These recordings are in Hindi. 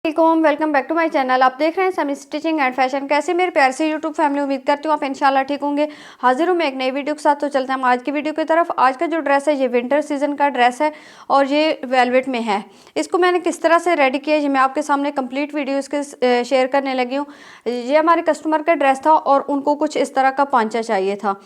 Welcome back to my channel. आप देख रहे हैं समी स्टिचिंग एंड फैशन। कैसे मेरे प्यार से यूट्यूब फैमिली, उम्मीद करती हूँ आप इंशाल्लाह ठीक होंगे। हाजिर हूँ मैं एक नई वीडियो के साथ। तो चलते हैं हम आज की वीडियो की तरफ। आज का जो ड्रेस है ये विंटर सीजन का ड्रेस है और ये वेलवेट में है। इसको मैंने किस तरह से रेडी किया है ये मैं आपके सामने कंप्लीट वीडियो इसके शेयर करने लगी हूँ। ये हमारे कस्टमर का ड्रेस था और उनको कुछ इस तरह का पांचा चाहिए था।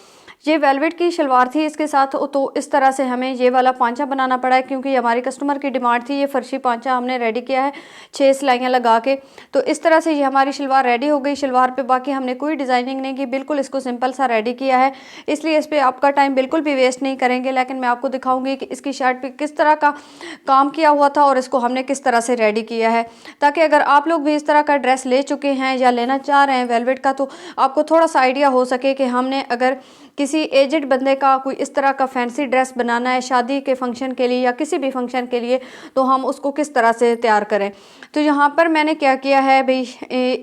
ये वेलवेट की शलवार थी इसके साथ, तो इस तरह से हमें ये वाला पांचा बनाना पड़ा है क्योंकि हमारी कस्टमर की डिमांड थी। ये फर्शी पांचा हमने रेडी किया है 6 सिलाइयाँ लगा के। तो इस तरह से ये हमारी शलवार रेडी हो गई। शलवार पे बाकी हमने कोई डिज़ाइनिंग नहीं की, बिल्कुल इसको सिंपल सा रेडी किया है, इसलिए इस पर आपका टाइम बिल्कुल भी वेस्ट नहीं करेंगे। लेकिन मैं आपको दिखाऊंगी कि इसकी शर्ट पे किस तरह का काम किया हुआ था और इसको हमने किस तरह से रेडी किया है, ताकि अगर आप लोग भी इस तरह का ड्रेस ले चुके हैं या लेना चाह रहे हैं वेलवेट का, तो आपको थोड़ा सा आइडिया हो सके कि हमने अगर किसी एजेड बंदे का कोई इस तरह का फैंसी ड्रेस बनाना है शादी के फंक्शन के लिए या किसी भी फंक्शन के लिए, तो हम उसको किस तरह से तैयार करें। तो यहाँ पर मैंने क्या किया है भाई,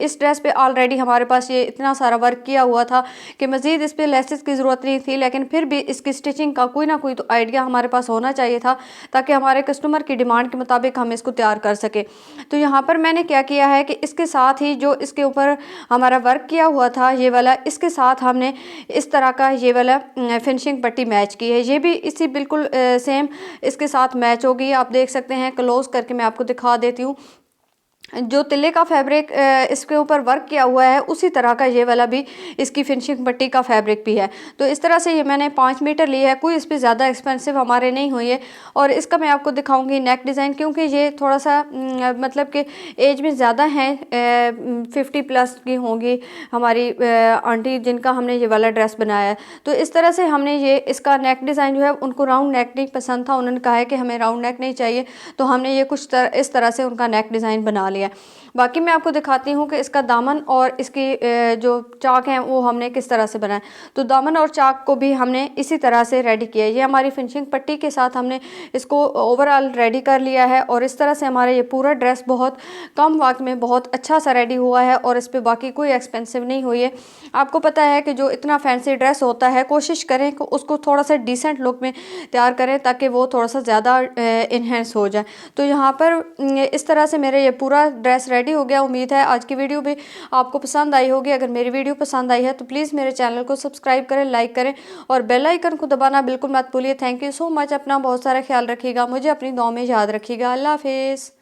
इस ड्रेस पे ऑलरेडी हमारे पास ये इतना सारा वर्क किया हुआ था कि मज़ीद इस पर लेसेस की ज़रूरत नहीं थी, लेकिन फिर भी इसकी स्टिचिंग का कोई ना कोई तो आइडिया हमारे पास होना चाहिए था ताकि हमारे कस्टमर की डिमांड के मुताबिक हम इसको तैयार कर सके। तो यहाँ पर मैंने क्या किया है कि इसके साथ ही जो इसके ऊपर हमारा वर्क किया हुआ था ये वाला, इसके साथ हमने इस तरह का ये वाला फिनिशिंग पट्टी मैच की है। ये भी इसी बिल्कुल सेम इसके साथ मैच होगी। आप देख सकते हैं, क्लोज करके मैं आपको दिखा देती हूँ। जो तिल्ले का फैब्रिक इसके ऊपर वर्क किया हुआ है उसी तरह का ये वाला भी इसकी फिनिशिंग पट्टी का फैब्रिक भी है। तो इस तरह से ये मैंने 5 मीटर ली है, कोई इस पर ज़्यादा एक्सपेंसिव हमारे नहीं हुई है। और इसका मैं आपको दिखाऊंगी नेक डिज़ाइन, क्योंकि ये थोड़ा सा मतलब कि एज में ज़्यादा हैं, 50+ की होंगी हमारी आंटी जिनका हमने ये वाला ड्रेस बनाया है। तो इस तरह से हमने ये इसका नेक डिज़ाइन जो है, उनको राउंड नेक नहीं पसंद था, उन्होंने कहा है कि हमें राउंड नेक नहीं चाहिए, तो हमने ये कुछ इस तरह से उनका नेक डिज़ाइन बना लिया। बाकी मैं आपको दिखाती हूँ कि इसका दामन और इसकी जो चाक हैं वो हमने किस तरह से बनाया। तो दामन और चाक को भी हमने इसी तरह से रेडी किया है। ये हमारी फिनिशिंग पट्टी के साथ हमने इसको ओवरऑल रेडी कर लिया है और इस तरह से हमारा ये पूरा ड्रेस बहुत कम वक्त में बहुत अच्छा सा रेडी हुआ है और इस पर बाकी कोई एक्सपेंसिव नहीं हुई है। आपको पता है कि जो इतना फैंसी ड्रेस होता है, कोशिश करें कि उसको थोड़ा सा डिसेंट लुक में तैयार करें ताकि वो थोड़ा सा ज़्यादा इन्हेंस हो जाए। तो यहाँ पर इस तरह से मेरे ये पूरा ड्रेस रेडी हो गया। उम्मीद है आज की वीडियो भी आपको पसंद आई होगी। अगर मेरी वीडियो पसंद आई है तो प्लीज़ मेरे चैनल को सब्सक्राइब करें, लाइक करें और बेल आइकन को दबाना बिल्कुल मत भूलिए। Thank you so much. अपना बहुत सारा ख्याल रखिएगा, मुझे अपनी दुआ में याद रखिएगा। अल्लाह हाफिज़।